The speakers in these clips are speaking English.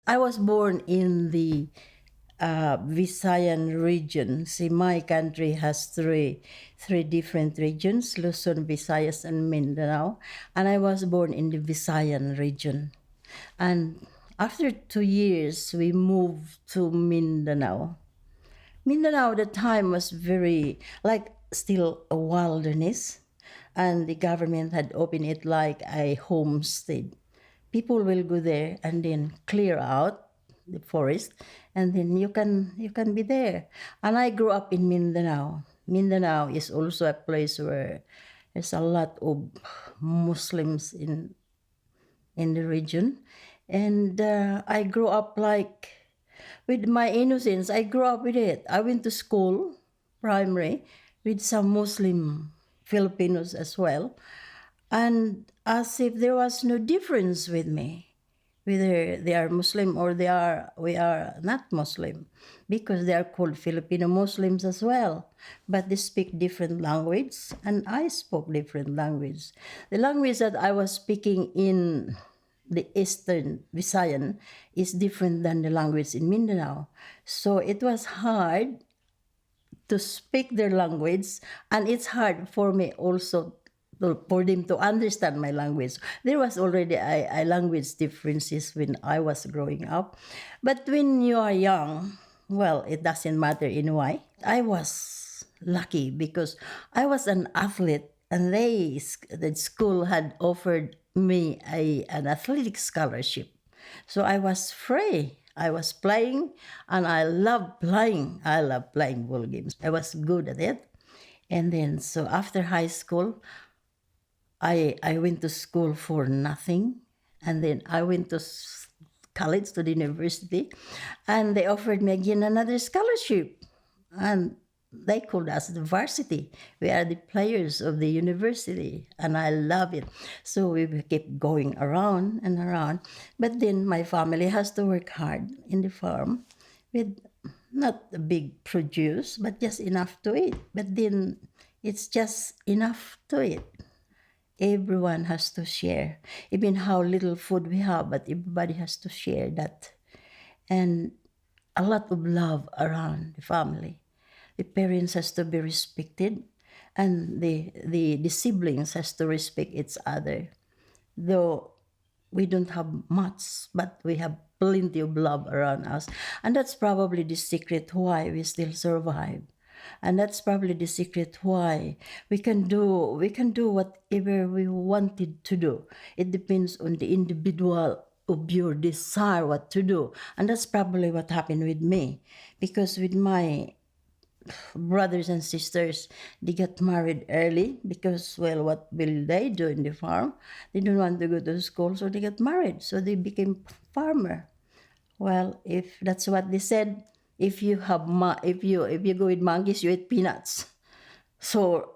I was born in the Visayan region. See, my country has three different regions: Luzon, Visayas, and Mindanao. And I was born in the Visayan region. And after 2 years, we moved to Mindanao. Mindanao at the time was very, like, still a wilderness, and the government had opened it like a homestead. People will go there and then clear out the forest, and then you can be there. And I grew up in Mindanao. Mindanao is also a place where there's a lot of Muslims in the region, and I grew up like with my innocence. I grew up with it. I went to school, primary, with some Muslim Filipinos as well, and as if there was no difference with me, whether they are Muslim or we are not Muslim, because they are called Filipino Muslims as well, but they speak different language, and I spoke different language. The language that I was speaking in the Eastern Visayan is different than the language in Mindanao, so it was hard to speak their language, and it's hard for me also for them to understand my language. There was already a language differences when I was growing up, but when you are young, well, it doesn't matter in why. I was lucky because I was an athlete, and the school had offered me an athletic scholarship. So I was free. I was playing, and I love playing. I love playing ball games. I was good at it. And then, so after high school, I went to school for nothing. And then I went to college, to the university, and they offered me again another scholarship. And they called us the varsity. We are the players of the university, and I love it. So we kept going around and around. But then my family has to work hard in the farm with not a big produce, but just enough to eat. But then it's just enough to eat. Everyone has to share, even how little food we have, but everybody has to share that. And a lot of love around the family. The parents has to be respected, and the siblings has to respect each other. Though we don't have much, but we have plenty of love around us. And that's probably the secret why we still survive. And that's probably the secret why we can do whatever we wanted to do. It depends on the individual of your desire what to do. And that's probably what happened with me. Because with my brothers and sisters, they got married early because, well, what will they do in the farm? They don't want to go to school, so they got married. So they became farmer. Well, if that's what they said, if you go with monkeys, you eat peanuts. So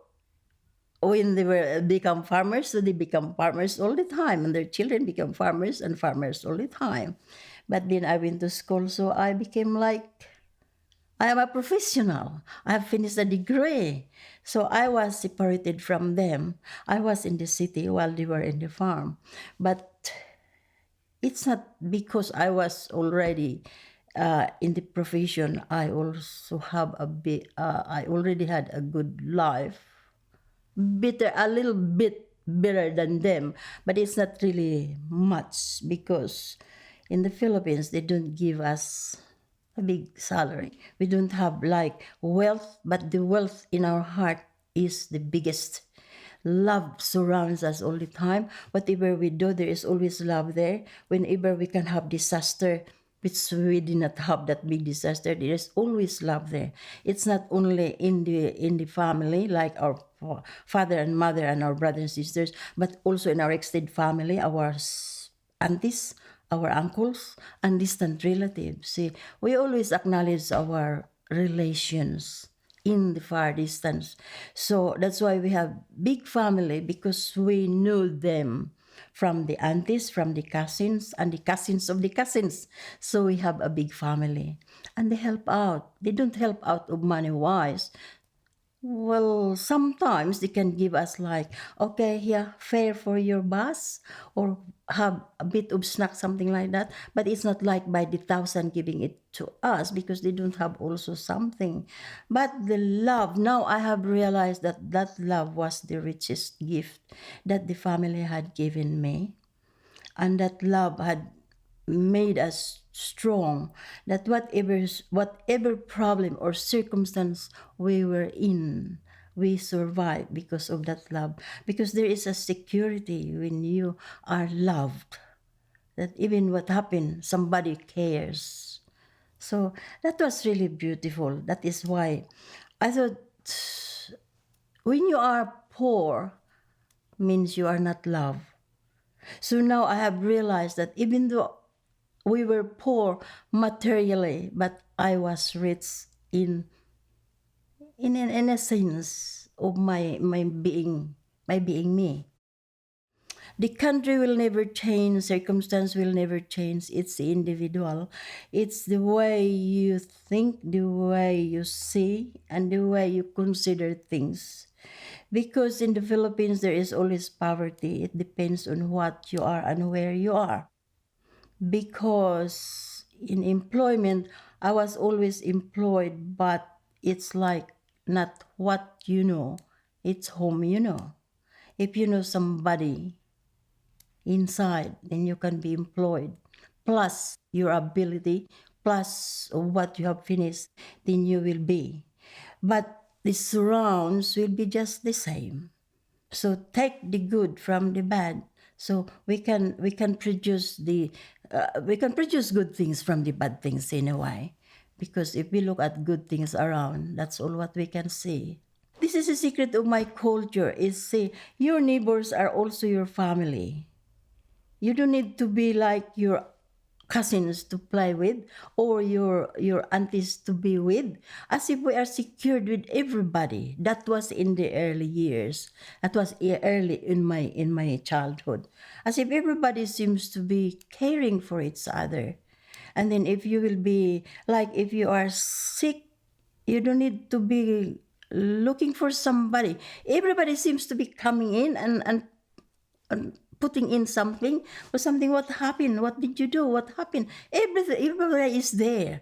when they become farmers, so they become farmers all the time, and their children become farmers and farmers all the time. But then I went to school, so I became like I am a professional. I have finished a degree. So I was separated from them. I was in the city while they were in the farm. But it's not because I was already in the profession. I also have I already had a good life, a little bit better than them, but it's not really much because in the Philippines they don't give us a big salary. We don't have like wealth, but the wealth in our heart is the biggest. Love surrounds us all the time. Whatever we do, there is always love there. Whenever we can have disaster, which we did not have that big disaster, there is always love there. It's not only in the family, like our father and mother and our brothers and sisters, but also in our extended family, our aunties, our uncles, and distant relatives. See, we always acknowledge our relations in the far distance. So that's why we have big family, because we knew them from the aunties, from the cousins, and the cousins of the cousins. So we have a big family. And they help out. They don't help out of money wise. Well, sometimes they can give us like, okay, here, fare for your bus, or have a bit of snack, something like that, but it's not like by the thousand giving it to us because they don't have also something. But the love, now I have realized that that love was the richest gift that the family had given me, and that love had made us strong, that whatever problem or circumstance we were in, we survived because of that love, because there is a security when you are loved, that even what happened somebody cares. So that was really beautiful. That is why I thought, when you are poor means you are not loved. So now I have realized that even though we were poor materially, but I was rich in a sense of my being me. The country will never change, circumstance will never change. It's the individual. It's the way you think, the way you see, and the way you consider things. Because in the Philippines, there is always poverty. It depends on what you are and where you are. Because in employment, I was always employed, but it's like not what you know, it's whom you know. If you know somebody inside, then you can be employed. Plus your ability, plus what you have finished, then you will be. But the surrounds will be just the same. So take the good from the bad. So we can produce we can produce good things from the bad things in a way. Because if we look at good things around, that's all what we can see. This is a secret of my culture, is say your neighbors are also your family. You don't need to be like your cousins to play with, or your aunties to be with, as if we are secured with everybody. That was in the early years. That was early in my childhood, as if everybody seems to be caring for each other. And then if you will be like, if you are sick, you don't need to be looking for somebody. Everybody seems to be coming in and putting in something or something. What happened? What did you do? What happened? Everybody is there.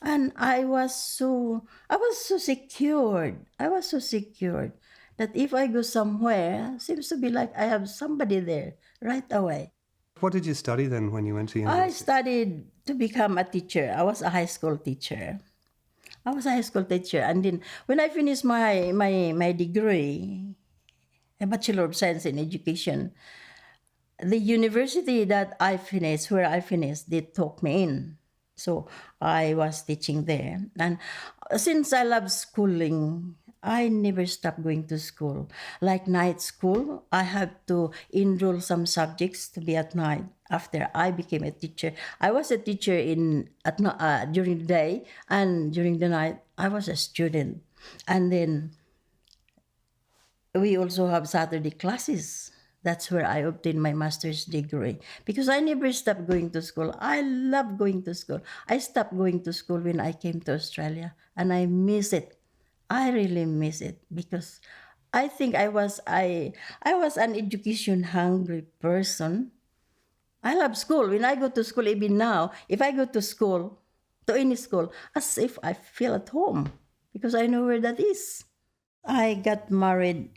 And I was so secured. I was so secured that if I go somewhere, seems to be like I have somebody there right away. What did you study then when you went to I university? studied to become a teacher. I was a high school teacher. And then when I finished my degree, a Bachelor of Science in Education, the university that I finished, where I finished, they took me in. So I was teaching there. And since I love schooling, I never stopped going to school. Like night school, I have to enroll some subjects to be at night. After I became a teacher, I was a teacher during the day, and during the night I was a student. And then we also have Saturday classes. That's where I obtained my master's degree, because I never stopped going to school. I love going to school. I stopped going to school when I came to Australia, and I miss it. I really miss it, because I think I was an education hungry person. I love school. When I go to school, even now, if I go to school, to any school, as if I feel at home, because I know where that is. I got married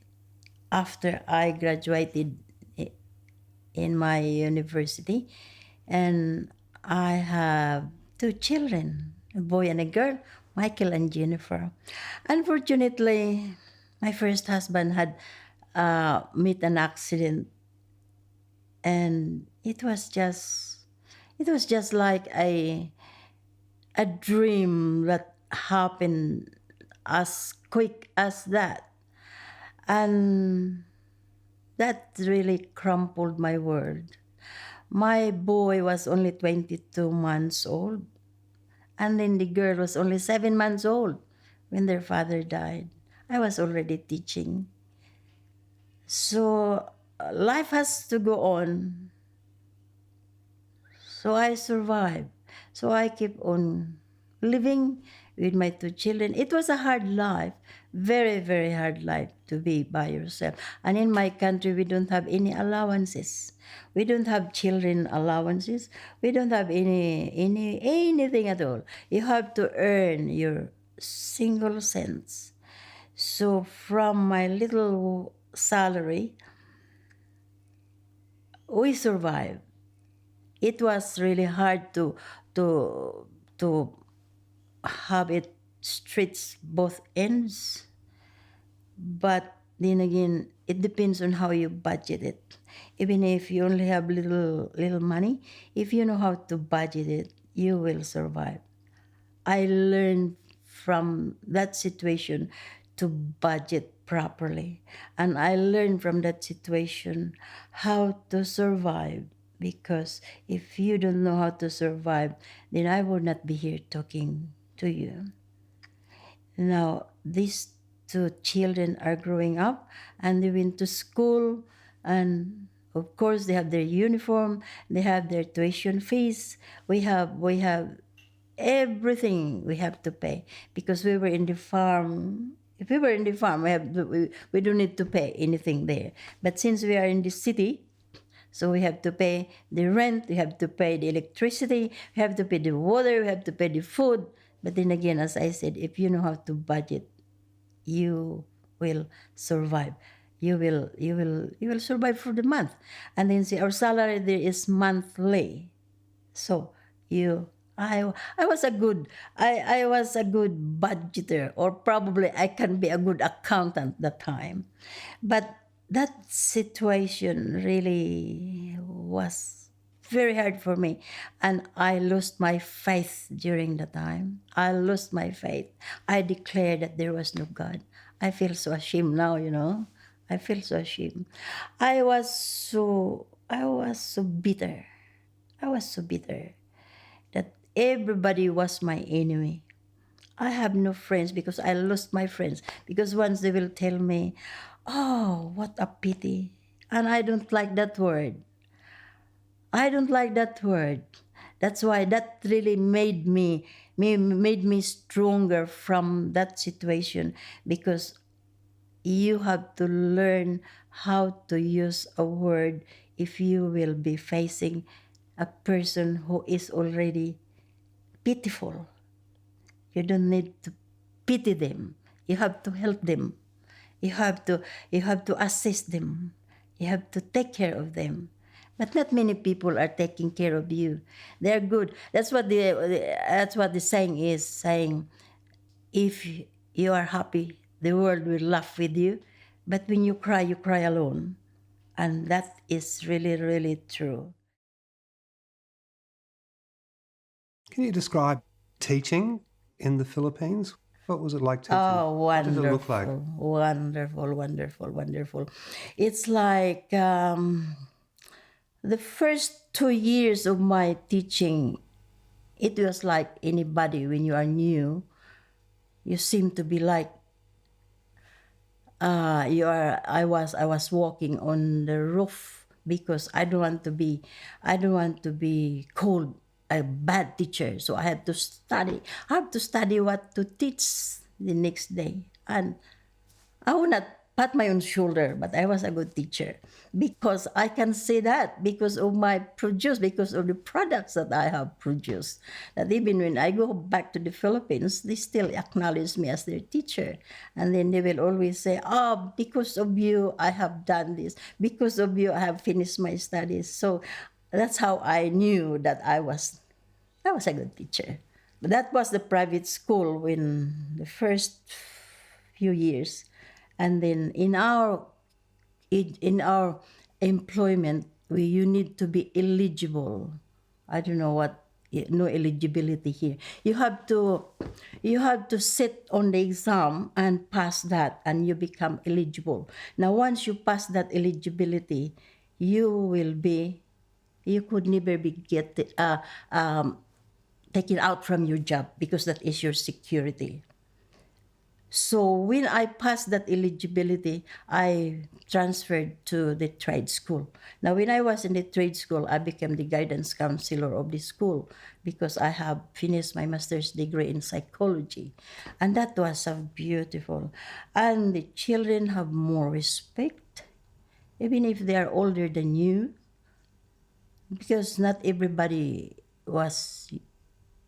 after I graduated in my university, and I have two children, a boy and a girl, Michael and Jennifer. Unfortunately, my first husband had met an accident, and it was just like a dream that happened as quick as that. And that really crumpled my world. My boy was only 22 months old, and then the girl was only 7 months old when their father died. I was already teaching. So life has to go on. So I survived. So I keep on living with my two children. It was a hard life, very, very hard life to be by yourself. And in my country, we don't have any allowances. We don't have children allowances. We don't have anything at all. You have to earn your single cents. So from my little salary, we survived. It was really hard to to have it stretch both ends, but then again, it depends on how you budget it. Even if you only have little money, if you know how to budget it, you will survive. I learned from that situation to budget properly. And I learned from that situation how to survive. Because if you don't know how to survive, then I would not be here talking to you. Now, these two children are growing up and they went to school, and of course they have their uniform, they have their tuition fees. We have everything we have to pay because we were in the farm. If we were in the farm, we don't need to pay anything there. But since we are in the city, so we have to pay the rent, we have to pay the electricity, we have to pay the water, we have to pay the food. But then again, as I said, if you know how to budget, you will survive. You will survive for the month. And then see our salary there is monthly. So you I was a good I was a good budgeter, or probably I can be a good accountant that time. But that situation really was very hard for me, and I lost my faith during the time. I lost my faith. I declared that there was no God. I feel so ashamed now. I feel so ashamed. I was so bitter. I was so bitter that everybody was my enemy. I have no friends because I lost my friends. Because once they will tell me, "Oh, what a pity." And I don't like that word. I don't like that word. That's why that really made me stronger from that situation, because you have to learn how to use a word if you will be facing a person who is already pitiful. You don't need to pity them. You have to help them. You have to assist them. You have to take care of them. But not many people are taking care of you. They're good. That's what the saying is saying. If you are happy, the world will laugh with you. But when you cry alone. And that is really, really true. Can you describe teaching in the Philippines? What was it like teaching? Oh, What did it look like? wonderful, wonderful, wonderful. It's like the first 2 years of my teaching, it was like anybody when you are new, you seem to be like I was walking on the roof, because I don't want to be called a bad teacher. So I have to study what to teach the next day. And I will not pat my own shoulder, but I was a good teacher, because I can say that because of my produce, because of the products that I have produced. That even when I go back to the Philippines, they still acknowledge me as their teacher. And then they will always say, "Oh, because of you, I have done this. Because of you, I have finished my studies." So that's how I knew that I was a good teacher. But that was the private school when the first few years. And then in our employment, you need to be eligible. I don't know what, no eligibility here. You have to sit on the exam and pass that, and you become eligible. Now once you pass that eligibility, you could never be taken out from your job, because that is your security. So when I passed that eligibility, I transferred to the trade school. Now, when I was in the trade school, I became the guidance counselor of the school because I have finished my master's degree in psychology. And that was so beautiful. And the children have more respect, even if they are older than you, because not everybody was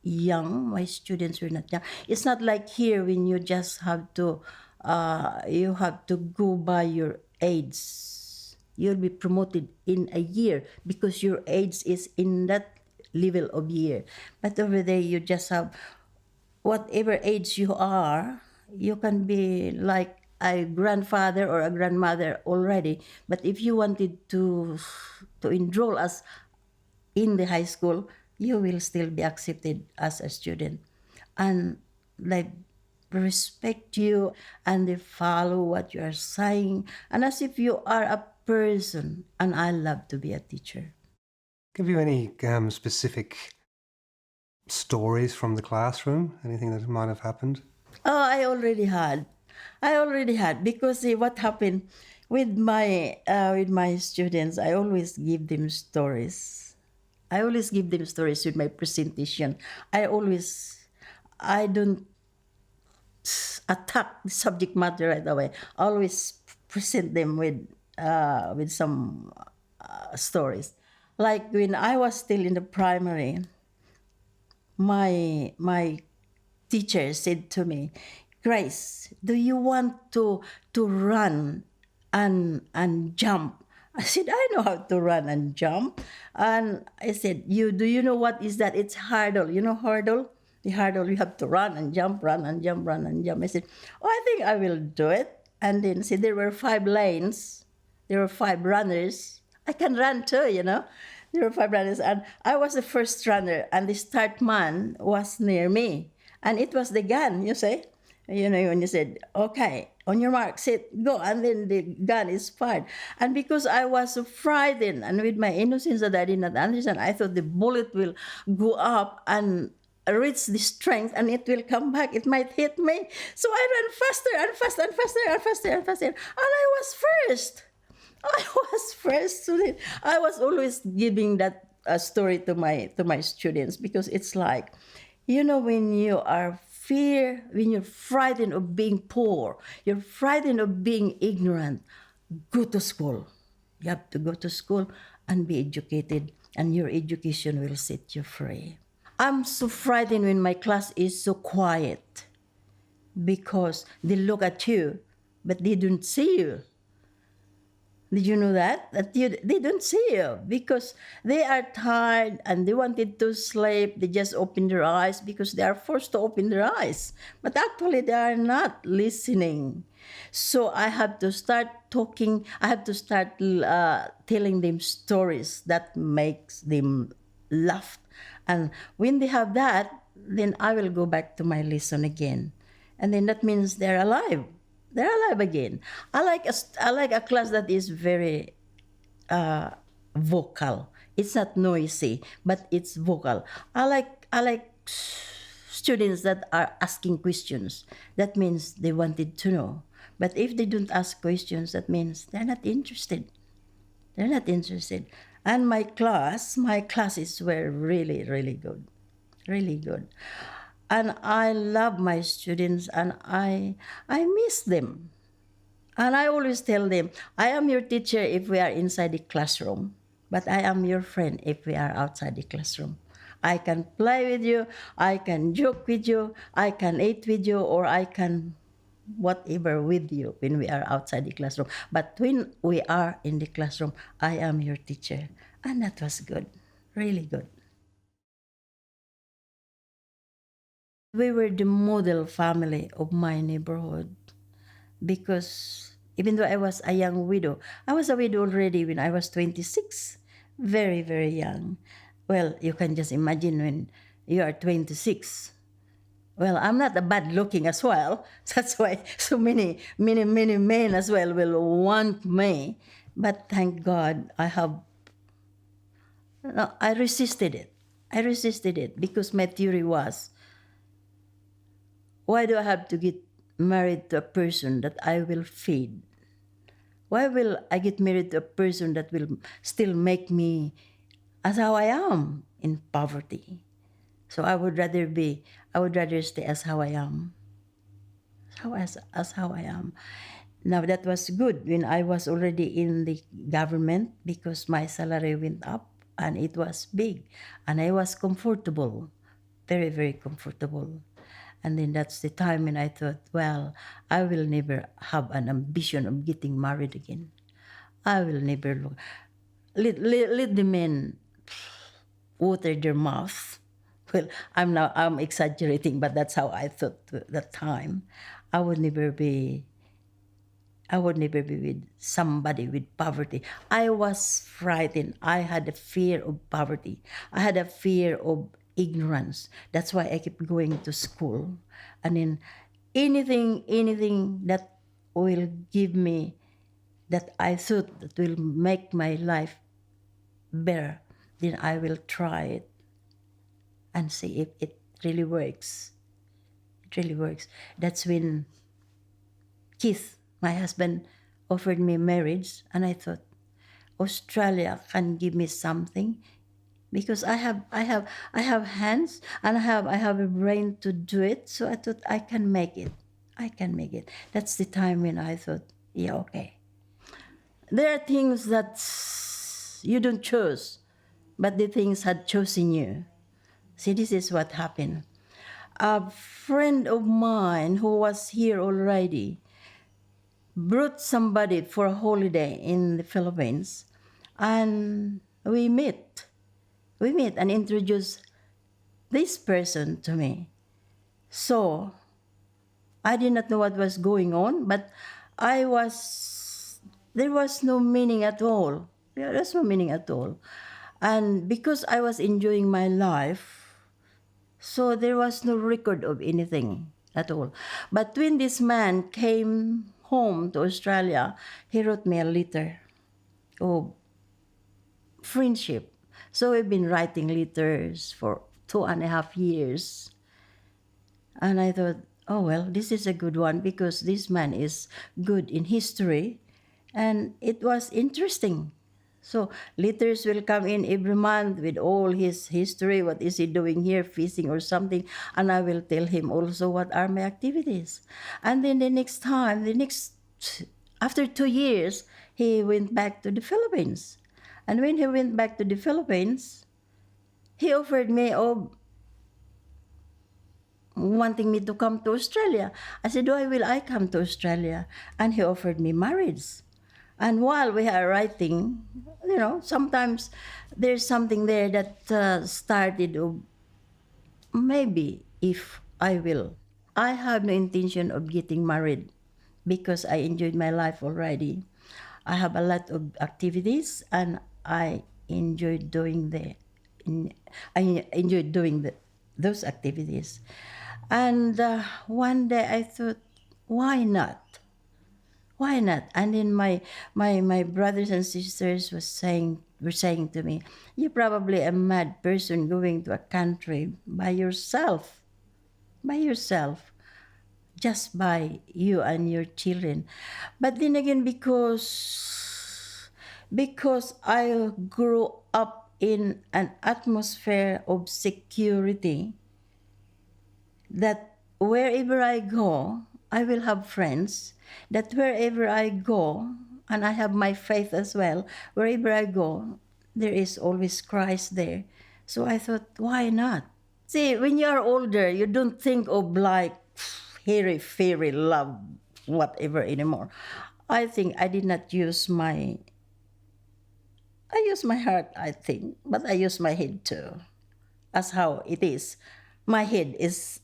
young. My students were not young. It's not like here when you have to go by your age. You'll be promoted in a year because your age is in that level of year. But over there, you just have whatever age you are. You can be like a grandfather or a grandmother already. But if you wanted to enroll us in the high school, you will still be accepted as a student. And like respect you and they follow what you are saying and as if you are a person. And I love to be a teacher. Give you any specific stories from the classroom? Anything that might have happened? Oh, I already had because see what happened with my students. I always give them stories. I always give them stories with my presentation. I don't attack the subject matter right away. I always present them with some stories. Like when I was still in the primary, my teacher said to me, Grace, do you want to run and jump? I said, I know how to run and jump. And I said, do you know what is that? It's hurdle. You know hurdle? The hurdle, you have to run and jump, run and jump, run and jump. I said, oh, I think I will do it. And then see, there were 5 lanes. There were 5 runners. I can run too, you know. There were 5 runners. And I was the first runner. And the start man was near me. And it was the gun, you say. You know, when you said, okay, on your mark, set, go. And then the gun is fired. And because I was so frightened and with my innocence that I did not understand, I thought the bullet will go up and reach the strength and it will come back. It might hit me. So I ran faster and faster and faster and faster and faster. And I was first. I was first. So I was always giving that story to my students because it's like, you know, when you're frightened of being poor, you're frightened of being ignorant, go to school. You have to go to school and be educated, and your education will set you free. I'm so frightened when my class is so quiet because they look at you, but they don't see you. Did you know that? They don't see you because they are tired and they wanted to sleep. They just open their eyes because they are forced to open their eyes. But actually, they are not listening. So I have to start talking. I have to start telling them stories that makes them laugh. And when they have that, then I will go back to my lesson again. And then that means they're alive. They're alive again. I like a class that is very vocal. It's not noisy, but it's vocal. I like students that are asking questions. That means they wanted to know. But if they don't ask questions, that means they're not interested. They're not interested. And my classes were really, really good. Really good. And I love my students and I miss them. And I always tell them, I am your teacher if we are inside the classroom, but I am your friend if we are outside the classroom. I can play with you, I can joke with you, I can eat with you, or I can whatever with you when we are outside the classroom. But when we are in the classroom, I am your teacher. And that was good, really good. We were the model family of my neighborhood because even though I was a young widow, I was a widow already when I was 26, very, very young. Well, you can just imagine when you are 26. Well, I'm not a bad looking as well. That's why so many men as well will want me. But thank God no, I resisted it. I resisted it because my theory was, why do I have to get married to a person that I will feed? Why will I get married to a person that will still make me as how I am in poverty? So I would rather stay as how I am. As how I am. Now that was good when I was already in the government because my salary went up and it was big and I was comfortable, very, very comfortable. And then that's the time when I thought, well, I will never have an ambition of getting married again. I will never look. Let the men water their mouth. Well, I'm exaggerating, but that's how I thought at that time. I would never be I would never be with somebody with poverty. I was frightened. I had a fear of poverty. I had a fear of ignorance. That's why I kept going to school. And then anything that will give me, that I thought that will make my life better, then I will try it and see if it really works. It really works. That's when Keith, my husband, offered me marriage, and I thought Australia can give me something because I have hands and I have a brain to do it. So I thought I can make it. I can make it. That's the time when I thought, yeah, okay. There are things that you don't choose, but the things had chosen you. See, this is what happened. A friend of mine who was here already brought somebody for a holiday in the Philippines, and we meet. We meet and introduce this person to me. So I did not know what was going on, but there was no meaning at all. There was no meaning at all. And because I was enjoying my life, so there was no record of anything at all. But when this man came home to Australia, he wrote me a letter of friendship. So we've been writing letters for 2.5 years. And I thought, oh, well, this is a good one because this man is good in history. And it was interesting. So letters will come in every month with all his history. What is he doing here, fishing or something? And I will tell him also what are my activities. And then after 2 years, he went back to the Philippines. And when he went back to the Philippines, he offered me, wanting me to come to Australia. I said, why will I come to Australia? And he offered me marriage. And while we are writing, sometimes there's something there that started, maybe if I will. I have no intention of getting married because I enjoyed my life already. I have a lot of activities and I enjoyed doing those activities. And one day I thought, why not? Why not? And then my brothers and sisters were saying to me, you're probably a mad person going to a country by yourself, just by you and your children. But then again, because I grew up in an atmosphere of security, that wherever I go, I will have friends, that wherever I go, and I have my faith as well, wherever I go, there is always Christ there. So I thought, why not? See, when you are older, you don't think of like hairy, fairy love, whatever anymore. I think I did not I use my heart, I think, but I use my head too. That's how it is. My head is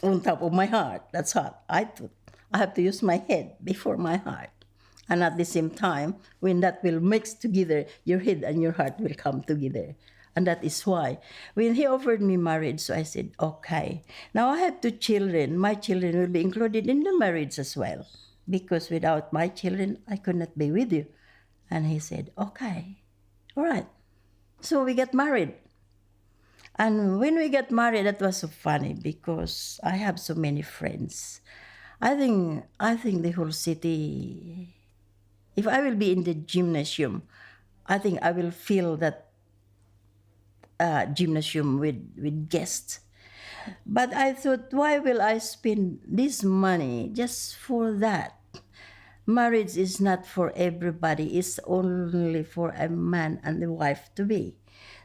on top of my heart. That's what I thought. I have to use my head before my heart. And at the same time, when that will mix together, your head and your heart will come together. And that is why when he offered me marriage, so I said, okay. Now I have 2 children. My children will be included in the marriage as well. Because without my children, I could not be with you. And he said, okay, all right. So we got married. And when we got married, that was so funny because I have so many friends. I think the whole city. If I will be in the gymnasium, I think I will fill that gymnasium with guests. But I thought, why will I spend this money just for that? Marriage is not for everybody. It's only for a man and the wife to be.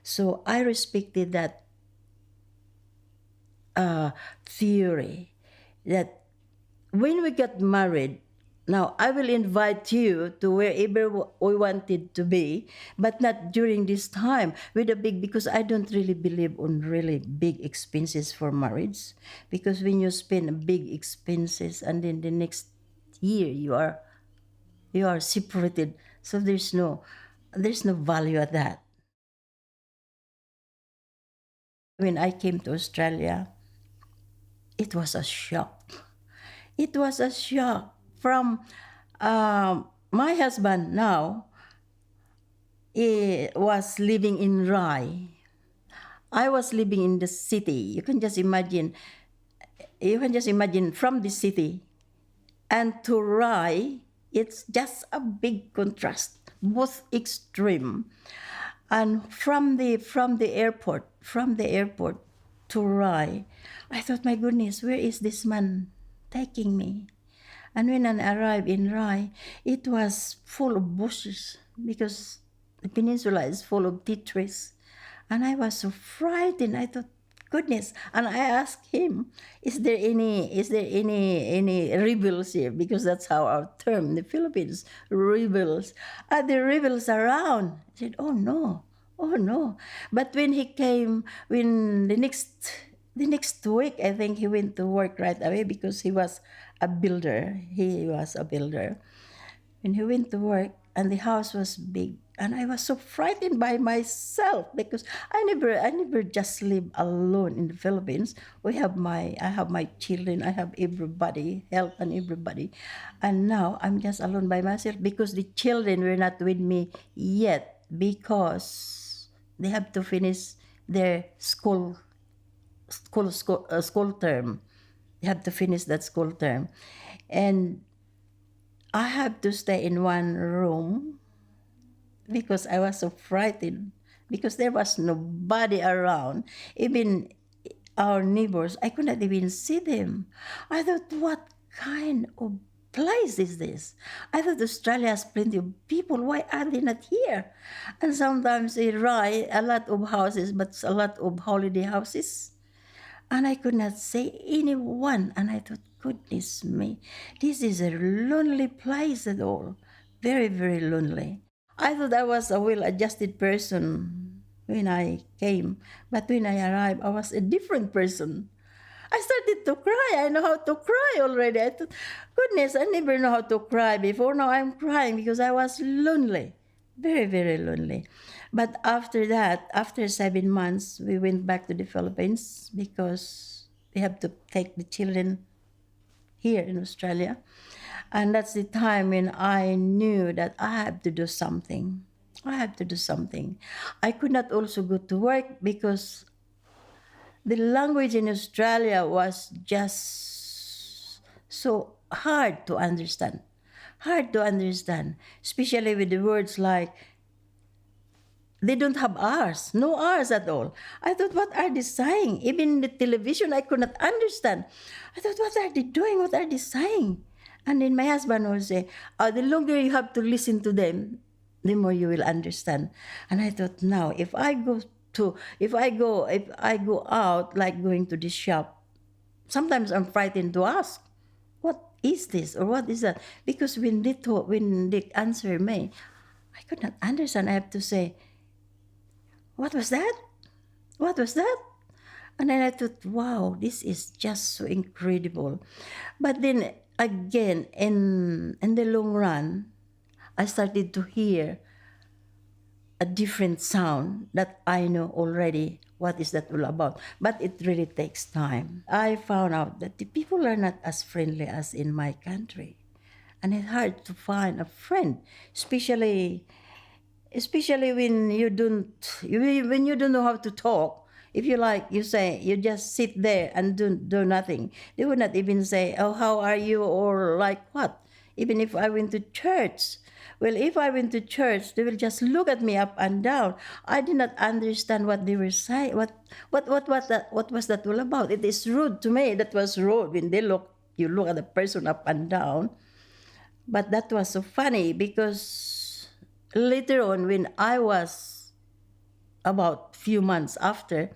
So I respected that theory that when we got married, now I will invite you to wherever we wanted to be, but not during this time with a big, because I don't really believe on really big expenses for marriage. Because when you spend big expenses and then the next year you are separated, so there's no value at that. When I came to Australia, it was a shock. It was a shock from my husband now. He was living in Rai. I was living in the city. You can just imagine. You can just imagine from the city and to Rai. It's just a big contrast, both extreme. And from the airport to Rai, I thought, my goodness, where is this man taking me? And when I arrived in Rai, it was full of bushes because the peninsula is full of tea trees. And I was so frightened. I thought, goodness. And I asked him, is there any rebels here? Because that's how our term in the Philippines, rebels. Are there rebels around? I said, oh no. Oh no. But when he came, when the next week, I think he went to work right away because he was a builder. He was a builder. When he went to work, and the house was big, and I was so frightened by myself because I never just live alone in the Philippines. I have my children, I have everybody, help and everybody, and now I'm just alone by myself because the children were not with me yet because they have to finish their school term. They have to finish that school term, and I have to stay in one room because I was so frightened because there was nobody around. Even our neighbors, I could not even see them. I thought, what kind of place is this? I thought Australia has plenty of people. Why are they not here? And sometimes they write a lot of houses, but a lot of holiday houses. And I could not see anyone. And I thought, goodness me, this is a lonely place at all. Very, very lonely. I thought I was a well adjusted person when I came, but when I arrived, I was a different person. I started to cry. I know how to cry already. I thought, goodness, I never know how to cry before. Now I'm crying because I was lonely. Very, very lonely. But after that, after 7 months, we went back to the Philippines because we have to take the children here in Australia. And that's the time when I knew that I have to do something. I have to do something. I could not also go to work because the language in Australia was just so hard to understand. Hard to understand, especially with the words like they don't have R's, no R's at all. I thought, what are they saying? Even the television, I could not understand. I thought, what are they doing? What are they saying? And then my husband would say, the longer you have to listen to them, the more you will understand. And I thought, now, if I go out, like going to the shop, sometimes I'm frightened to ask, what is this or what is that? Because when they answer me, I could not understand. I have to say, what was that? What was that? And then I thought, wow, this is just so incredible. But then again, in the long run, I started to hear a different sound that I know already what is that all about. But it really takes time. I found out that the people are not as friendly as in my country. And it's hard to find a friend, especially when you don't know how to talk. If you like, you say, you just sit there and do nothing. They would not even say, oh, how are you, or like what? Even if I went to church. Well, if I went to church, they will just look at me up and down. I did not understand what they were saying. What was that all about? It is rude to me. That was rude when you look at the person up and down. But that was so funny because later on, when I was about few months after,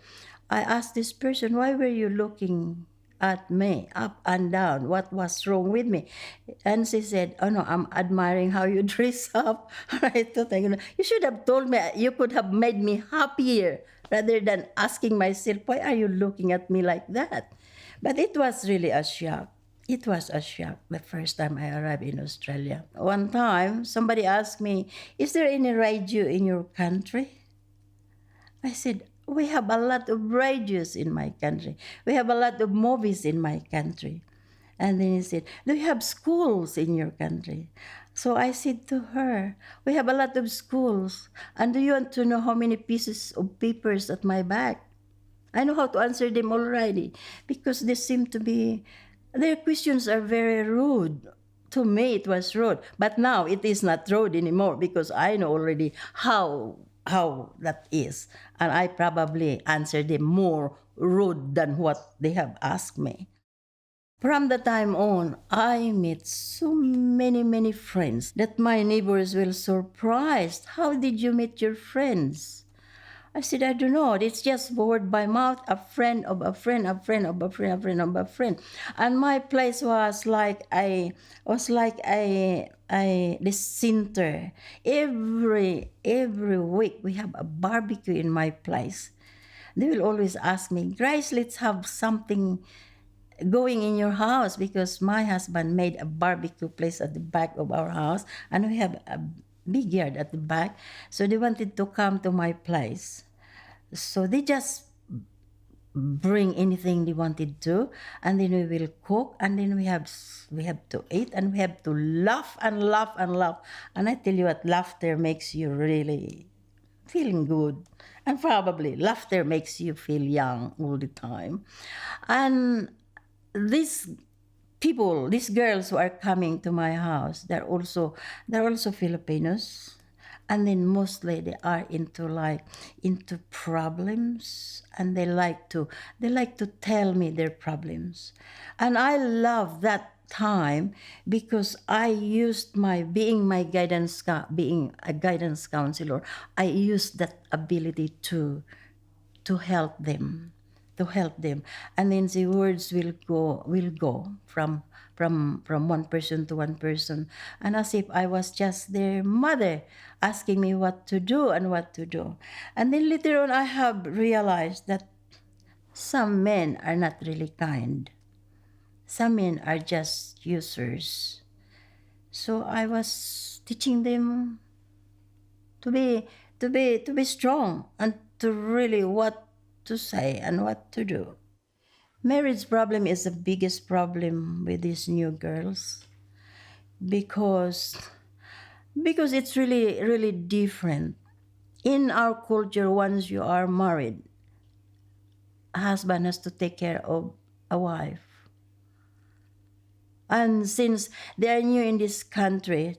I asked this person, why were you looking at me up and down? What was wrong with me? And she said, oh no, I'm admiring how you dress up. I thought, you should have told me, you could have made me happier rather than asking myself, why are you looking at me like that? But it was really a shock. It was a shock the first time I arrived in Australia. One time, somebody asked me, is there any radio in your country? I said, we have a lot of radios in my country. We have a lot of movies in my country. And then he said, do you have schools in your country? So I said to her, we have a lot of schools. And do you want to know how many pieces of papers at my back? I know how to answer them already because they seem to be, their questions are very rude. To me, it was rude. But now it is not rude anymore because I know already how that is. And I probably answered them more rude than what they have asked me. From the time on, I met so many friends that my neighbors were surprised. How did you meet your friends? I said, I don't know. It's just word by mouth, a friend of a friend, a friend of a friend, a friend of a friend. And my place was like the center. Every week we have a barbecue in my place. They will always ask me, Grace, let's have something going in your house because my husband made a barbecue place at the back of our house and we have a big yard at the back. So they wanted to come to my place. So they just bring anything they wanted to, and then we will cook, and then we have to eat, and we have to laugh and laugh and laugh. And I tell you what, laughter makes you really feeling good, and probably laughter makes you feel young all the time. And these people, these girls who are coming to my house, they're also Filipinos, and then mostly they are into problems, and they like to tell me their problems, and I love that time because I used being a guidance counselor. I used that ability to help them, and then the words will go from one person to one person, and as if I was just their mother asking me what to do and what to do. And then later on I have realized that some men are not really kind. Some men are just users. So I was teaching them to be strong and to really what to say and what to do. Marriage problem is the biggest problem with these new girls because it's really different. In our culture, once you are married, a husband has to take care of a wife. And since they are new in this country,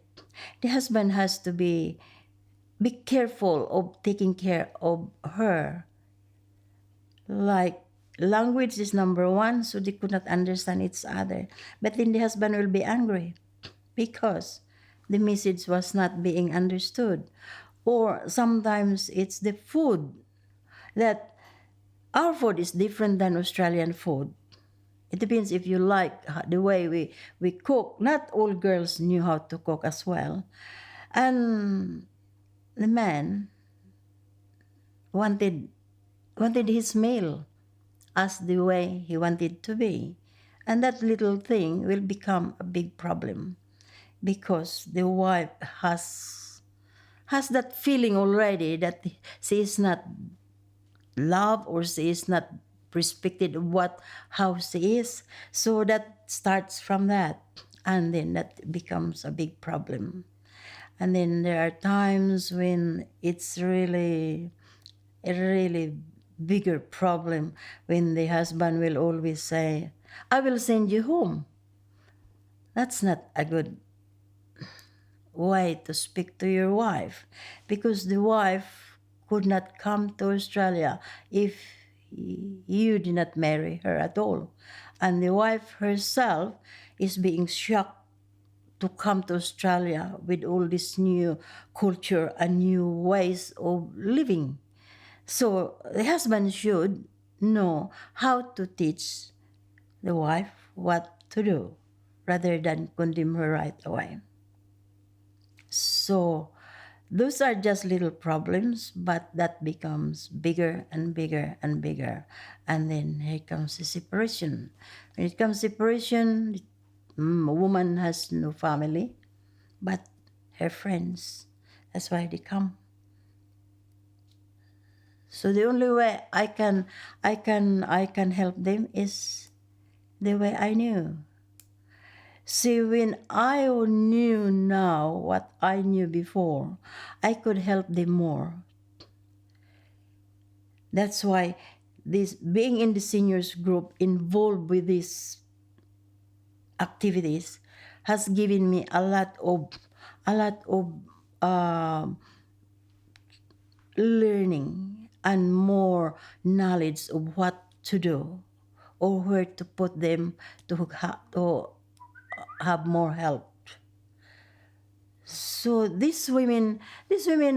the husband has to be careful of taking care of her. Like language is number one, so they could not understand each other. But then the husband will be angry because the message was not being understood. Or sometimes it's the food, that our food is different than Australian food. It depends if you like the way we cook. Not all girls knew how to cook as well. And the man wanted his meal as the way he wanted to be. And that little thing will become a big problem because the wife has that feeling already that she is not loved or she is not respected how she is. So that starts from that, and then that becomes a big problem. And then there are times when it's really bigger problem when the husband will always say, I will send you home. That's not a good way to speak to your wife, because the wife could not come to Australia if you did not marry her at all. And the wife herself is being shocked to come to Australia with all this new culture and new ways of living. So the husband should know how to teach the wife what to do rather than condemn her right away. So those are just little problems, but that becomes bigger and bigger and bigger. And then here comes the separation. When it comes separation, a woman has no family, but her friends. That's why they come. So the only way I can help them is the way I knew. See, when I knew now what I knew before, I could help them more. That's why this being in the seniors group involved with these activities has given me a lot of learning and more knowledge of what to do or where to put them to have more help. So these women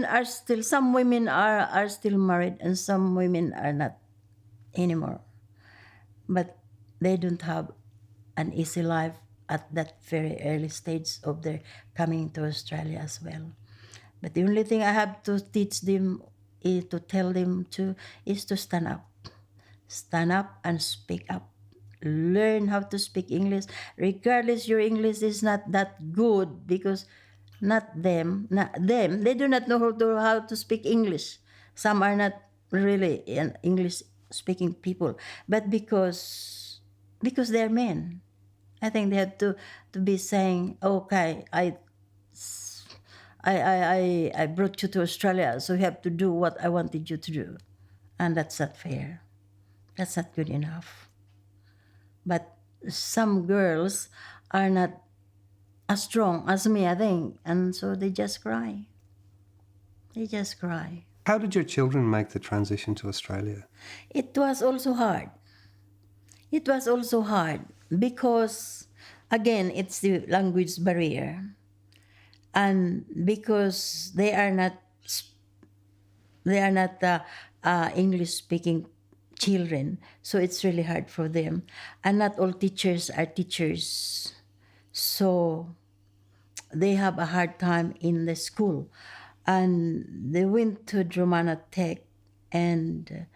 are still, some women are still married and some women are not anymore. But they don't have an easy life at that very early stage of their coming to Australia as well. But the only thing I have to teach them is to tell them is to stand up. Stand up and speak up. Learn how to speak English. Regardless your English is not that good, because not them, they do not know how to speak English. Some are not really an English speaking people, but because they're men, I think they have to be saying, okay, I brought you to Australia, so you have to do what I wanted you to do. And that's not fair. That's not good enough. But some girls are not as strong as me, I think. And so they just cry. They just cry. How did your children make the transition to Australia? It was also hard. It was also hard because, again, it's the language barrier. And because they are not English speaking children, so it's really hard for them. And not all teachers are teachers, so they have a hard time in the school. And they went to Drumana Tech, and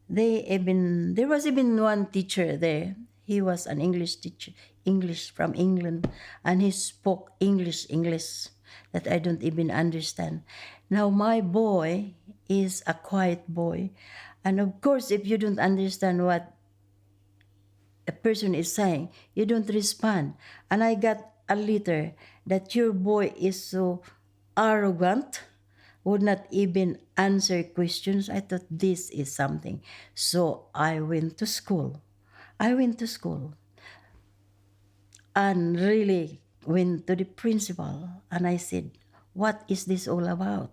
there was even one teacher there. He was an English teacher, English from England, and he spoke English that I don't even understand. Now my boy is a quiet boy, and of course if you don't understand what a person is saying, you don't respond. And I got a letter that your boy is so arrogant, would not even answer questions. I thought this is something. So I went to school. And really went to the principal, and I said, what is this all about?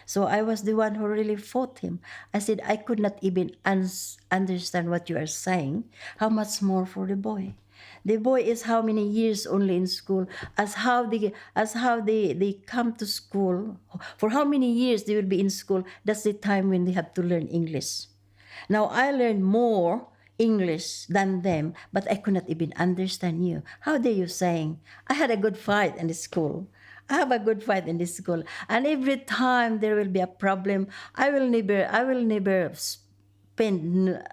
So I was the one who really fought him. I said, I could not even understand what you are saying. How much more for the boy? The boy is how many years only in school, as how they come to school, for how many years they will be in school. That's the time when they have to learn English. Now I learned more English than them, but I could not even understand you. How dare you saying? I had a good fight in the school. I have a good fight in this school, and every time there will be a problem, I will never spend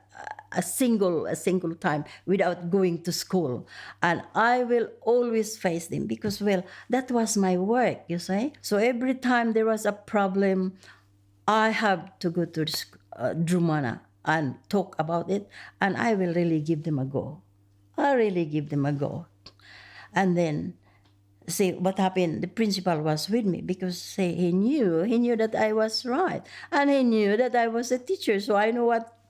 a single time without going to school, and I will always face them because, well, that was my work, you say. So every time there was a problem, I have to go to Drumana and talk about it, and I will really give them a go. And then, see what happened. The principal was with me because he knew that I was right, and he knew that I was a teacher. So I know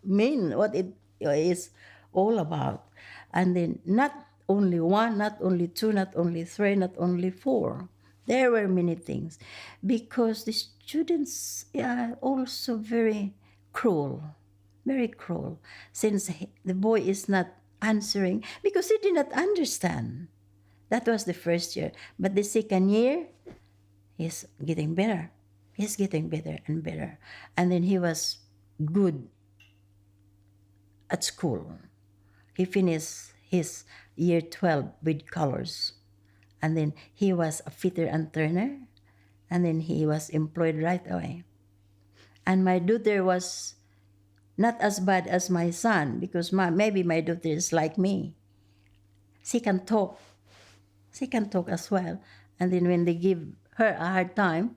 mean, what it is all about. And then not only one, not only two, not only three, not only four. There were many things, because the students are also very cruel, very cruel, since the boy is not answering because he did not understand. That was the first year. But the second year, he's getting better. He's getting better and better. And then he was good at school. He finished his year 12 with colors. And then he was a fitter and turner. And then he was employed right away. And my daughter was not as bad as my son, because maybe my daughter is like me. She can talk. She can talk as well. And then when they give her a hard time,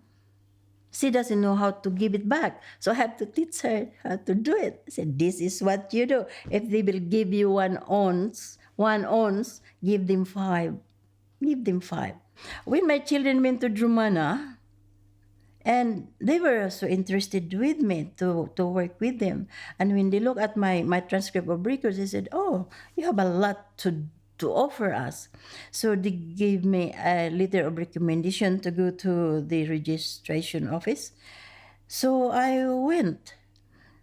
she doesn't know how to give it back. So I have to teach her how to do it. I said, this is what you do. If they will give you 1 ounce, give them 5. Give them 5. When my children went to Drumana, and they were so interested with me to work with them. And when they look at my transcript of records, they said, oh, you have a lot to offer us. So they gave me a letter of recommendation to go to the registration office. So I went.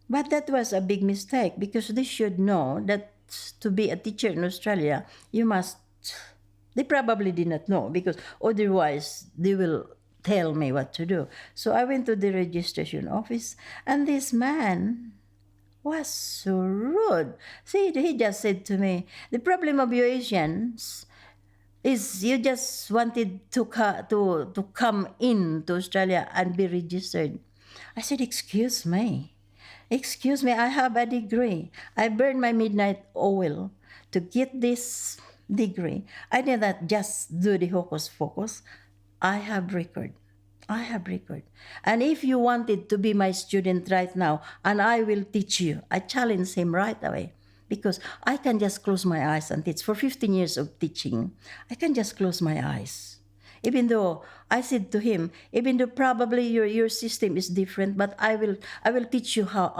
But that was a big mistake, because they should know that to be a teacher in Australia, you must. They probably did not know, because otherwise they will tell me what to do. So I went to the registration office, and this man was so rude. See, he just said to me, the problem of you Asians is you just wanted to come in to Australia and be registered. I said, excuse me, I have a degree. I burned my midnight oil to get this degree. I did not just do the hocus pocus. I have record. And if you wanted to be my student right now, and I will teach you, I challenge him right away. Because I can just close my eyes and teach. For 15 years of teaching, I can just close my eyes. Even though I said to him, even though probably your system is different, but I will teach you how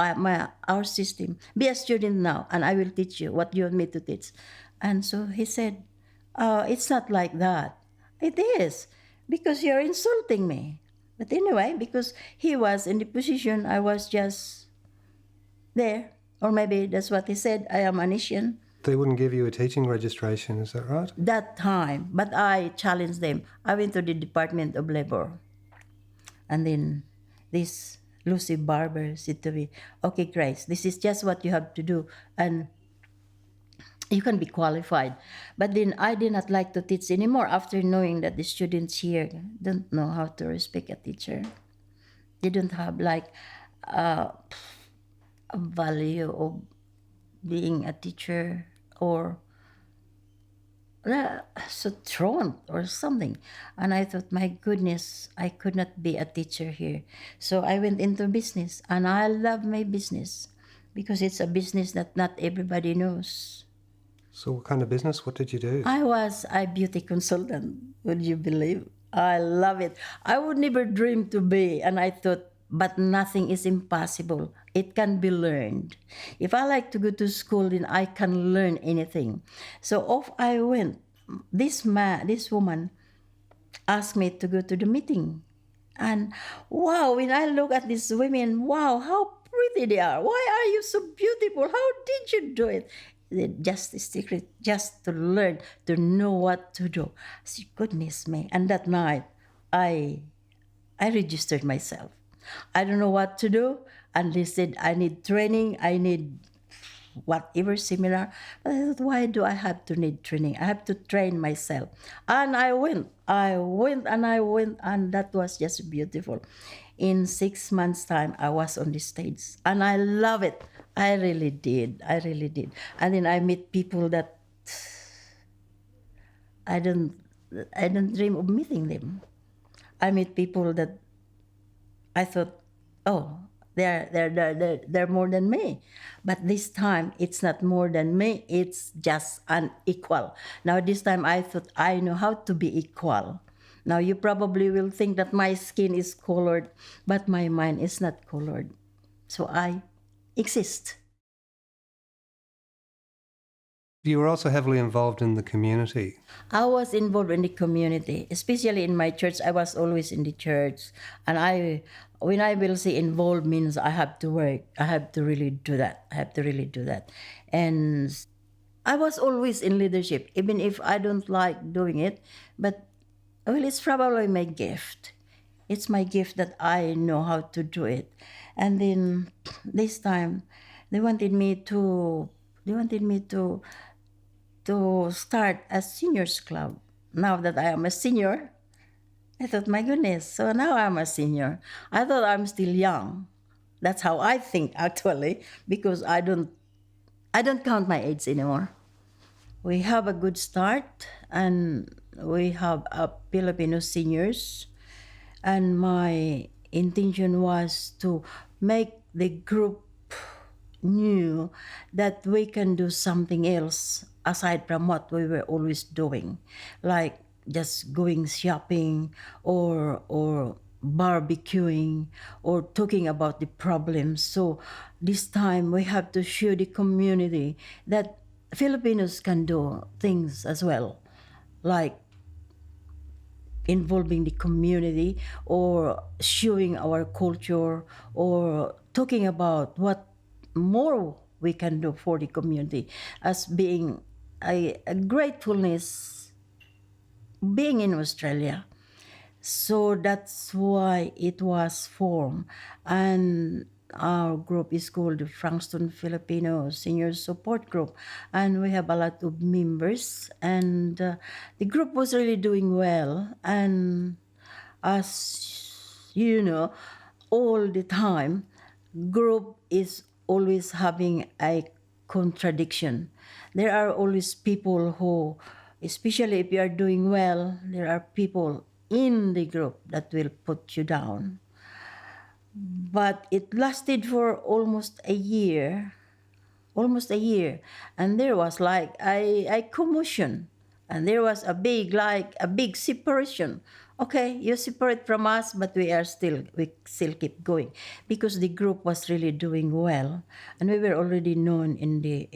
our system. Be a student now, and I will teach you what you want me to teach. And so he said, it's not like that. It is, because you're insulting me. But anyway, because he was in the position, I was just there. Or maybe that's what he said, I am an Asian. They wouldn't give you a teaching registration, is that right? That time, but I challenged them. I went to the Department of Labor. And then this Lucy Barber said to me, okay, Grace, this is just what you have to do. And you can be qualified. But then I did not like to teach anymore after knowing that the students here don't know how to respect a teacher. They don't have like a value of being a teacher, or so thrown or something. And I thought, my goodness, I could not be a teacher here. So I went into business, and I love my business, because it's a business that not everybody knows. So what kind of business? What did you do? I was a beauty consultant. Would you believe? I love it. I would never dream to be. And I thought, but nothing is impossible. It can be learned. If I like to go to school, then I can learn anything. So off I went. This woman asked me to go to the meeting. And wow, when I look at these women, wow, how pretty they are. Why are you so beautiful? How did you do it? Just a secret, just to learn, to know what to do. I said, goodness me. And that night, I registered myself. I don't know what to do. And they said, I need training, I need whatever seminar. But I thought, why do I have to need training? I have to train myself. And I went, and that was just beautiful. In 6 months' time, I was on the stage. And I love it. I really did. And then I meet people that I don't dream of meeting them. I meet people that I thought, oh, they're more than me. But this time, it's not more than me. It's just unequal. Now, this time, I thought I know how to be equal. Now, you probably will think that my skin is colored, but my mind is not colored. So I exist. You were also heavily involved in the community. I was involved in the community, especially in my church. I was always in the church, and when I will say involved means I have to work. I have to really do that. I have to really do that, and I was always in leadership, even if I don't like doing it. But well, it's probably my gift. It's my gift that I know how to do it, and then this time, they wanted me to. They wanted me to start a seniors club. Now that I am a senior, I thought, my goodness, so now I'm a senior. I thought I'm still young. That's how I think actually, because I don't count my age anymore. We have a good start, and we have a Filipino seniors, and my intention was to make the group knew that we can do something else aside from what we were always doing, like just going shopping or barbecuing or talking about the problems. So this time we have to show the community that Filipinos can do things as well, like involving the community or showing our culture or talking about what more we can do for the community as being a gratefulness being in Australia. So that's why it was formed. And our group is called the Frankston Filipino Senior Support Group. And we have a lot of members. And the group was really doing well. And as you know, all the time, group is always having a contradiction. There are always people who, especially if you are doing well, there are people in the group that will put you down. But it lasted for almost a year, and there was like a commotion, and there was a big separation. Okay, you separate from us, but we still keep going because the group was really doing well, and we were already known in the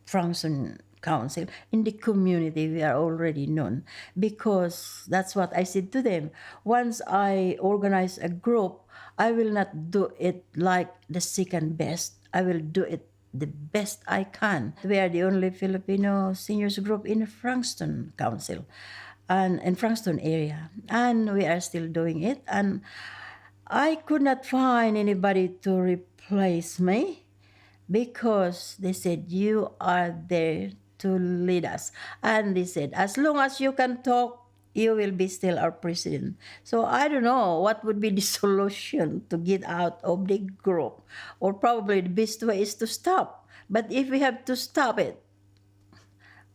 Frankston Council, in the community. We are already known because that's what I said to them. Once I organize a group, I will not do it like the second best. I will do it the best I can. We are the only Filipino seniors group in Frankston Council and in Frankston area. And we are still doing it. And I could not find anybody to replace me because they said, you are there to lead us. And they said, as long as you can talk, you will be still our president. So I don't know what would be the solution to get out of the group. Or probably the best way is to stop. But if we have to stop it,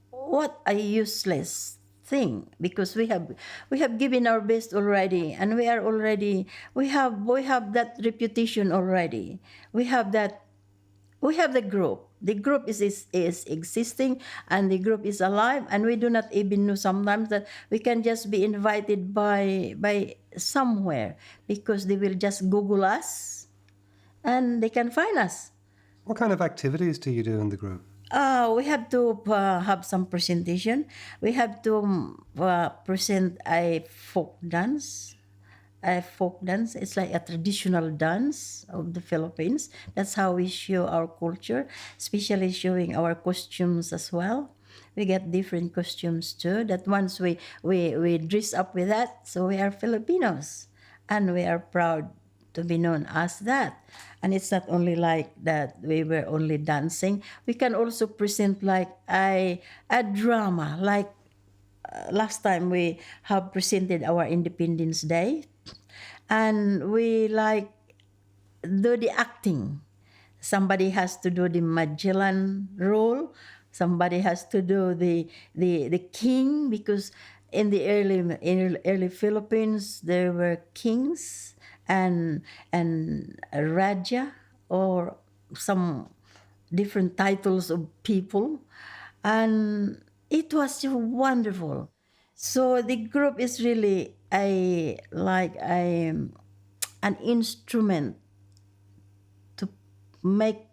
what a useless thing, because we have given our best already, and we have that reputation already. We have the group. The group is existing, and the group is alive, and we do not even know sometimes that we can just be invited by somewhere because they will just Google us and they can find us. What kind of activities do you do in the group? We have to have some presentation. We have to present a folk dance. A folk dance. It's like a traditional dance of the Philippines. That's how we show our culture, especially showing our costumes as well. We get different costumes too. That once we dress up with that, so we are Filipinos, and we are proud to be known as that. And it's not only like that we were only dancing. We can also present like a drama, like last time we have presented our Independence Day, and we like do the acting. Somebody has to do the Magellan role. Somebody has to do the king, because in early Philippines there were kings and a raja, or some different titles of people, and it was wonderful. So the group is really an instrument to make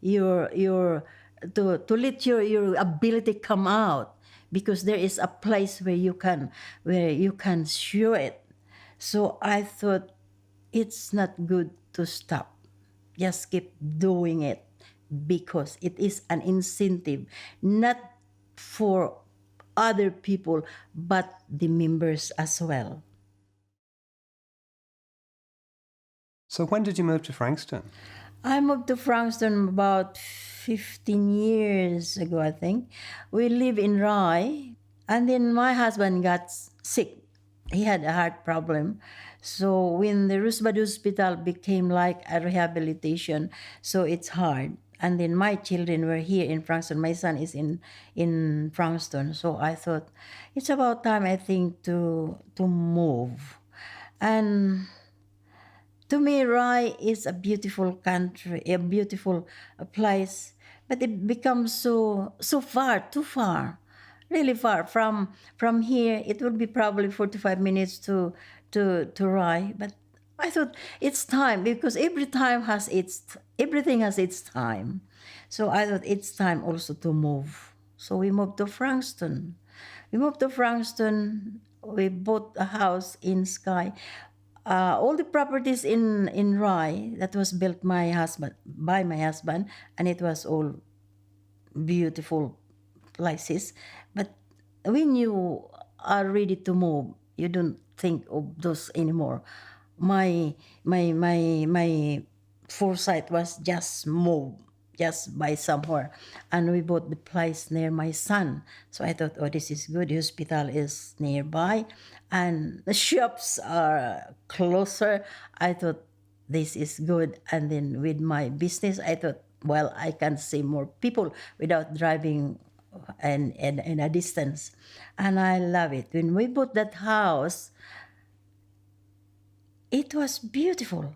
your to let your ability come out, because there is a place where you can show it. So I thought it's not good to stop. Just keep doing it, because it is an incentive, not for other people, but the members as well. So when did you move to Frankston? I moved to Frankston about 15 years ago, I think. We live in Rye, and then my husband got sick. He had a heart problem. So when the Rusbad Hospital became like a rehabilitation, so it's hard. And then my children were here in Frankston. My son is in Frankston. So I thought it's about time, I think, to move. And to me, Rye is a beautiful country, a beautiful place, but it becomes so far, too far, really far from here. It would be probably 45 minutes to Rye, but I thought it's time, because everything has its time. So I thought it's time also to move. So we moved to Frankston. We moved to Frankston. We bought a house in Skye. All the properties in Rye that was built by my husband, and it was all beautiful places. But when you are ready to move, you don't think of those anymore. My foresight was just move, just buy somewhere, and we bought the place near my son. So I thought, oh, this is good. The hospital is nearby, and the shops are closer. I thought this is good. And then with my business, I thought, well, I can see more people without driving and a distance. And I love it. When we bought that house, it was beautiful.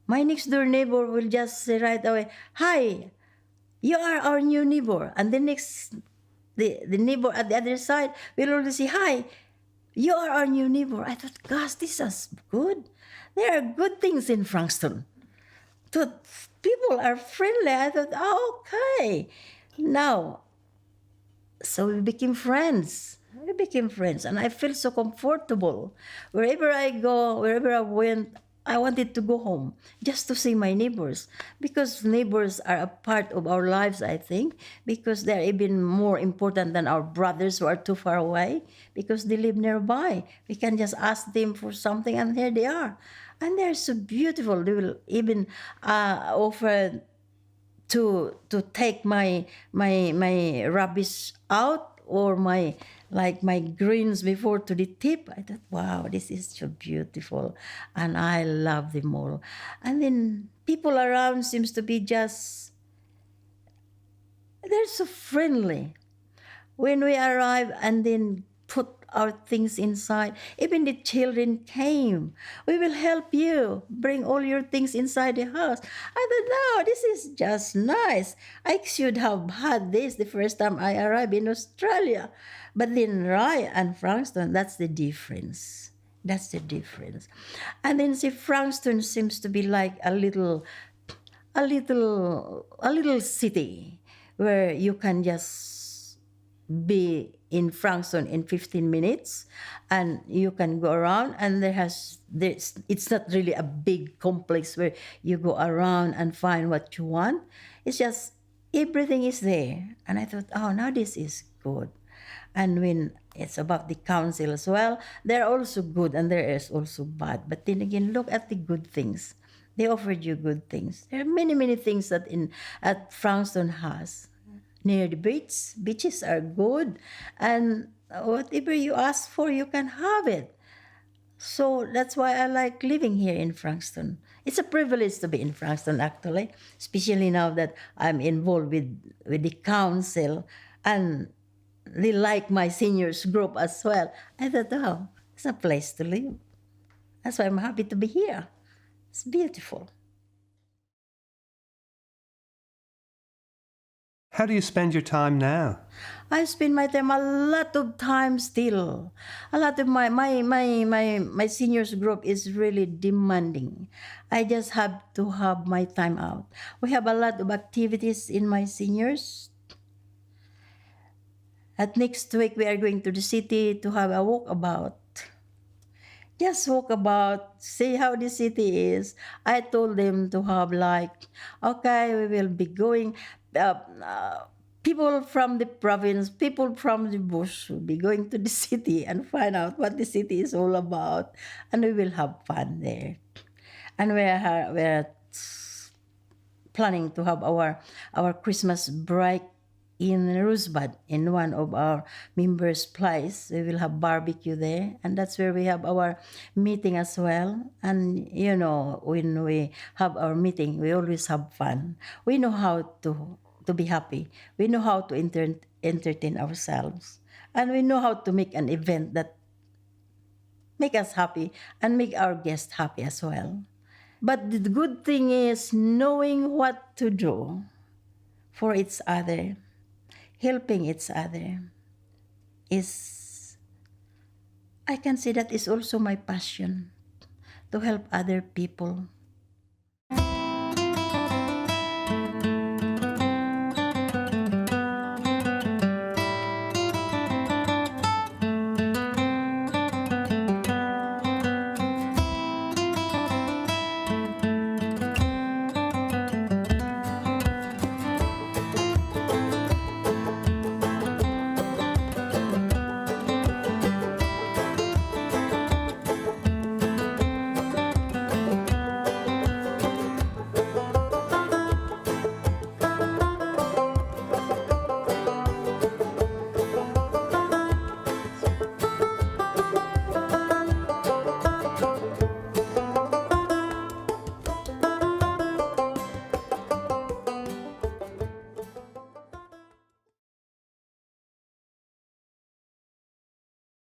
My next door neighbor will just say right away, "Hi, you are our new neighbor." And the neighbor at the other side will always say, "Hi, you are our new neighbor." I thought, gosh, this is good. There are good things in Frankston. So people are friendly. I thought, oh, okay. Now, so we became friends. We became friends, and I feel so comfortable. Wherever I go, wherever I went, I wanted to go home just to see my neighbors, because neighbors are a part of our lives, I think, because they're even more important than our brothers who are too far away, because they live nearby. We can just ask them for something, and there they are. And they're so beautiful. They will even offer to take my rubbish out, or my greens before to the tip. I thought, wow, this is so beautiful, and I love them all. And then people around seems to be just, they're so friendly. When we arrive and then put our things inside, even the children came. We will help you bring all your things inside the house. I thought, no, this is just nice. I should have had this the first time I arrived in Australia. But then Rye and Frankston, that's the difference. That's the difference. And then see, Frankston seems to be like a little city where you can just be in Frankston in 15 minutes, and you can go around, and it's not really a big complex where you go around and find what you want. It's just everything is there. And I thought, oh, now this is good. And when it's about the council as well, they're also good and there is also bad. But then again, look at the good things. They offered you good things. There are many, many things that at Frankston has. Near the beaches are good, and whatever you ask for, you can have it. So that's why I like living here in Frankston. It's a privilege to be in Frankston, actually, especially now that I'm involved with the council, and they like my seniors group as well. I thought, oh, it's a place to live. That's why I'm happy to be here. It's beautiful. How do you spend your time now? I spend my time a lot of time still. A lot of my seniors group is really demanding. I just have to have my time out. We have a lot of activities in my seniors. At next week, we are going to the city to have a walkabout. Just walk about, see how the city is. I told them to have like, okay, we will be going. Uh, uh, People from the province, people from the bush will be going to the city and find out what the city is all about, and we will have fun there. And we're planning to have our Christmas break in Rosebud in one of our members' place. We will have barbecue there, and that's where we have our meeting as well. And you know, when we have our meeting, we always have fun. We know how to be happy. We know how to entertain ourselves, and we know how to make an event that make us happy and make our guests happy as well. But the good thing is knowing what to do for each other, helping each other is, I can say that is also my passion to help other people.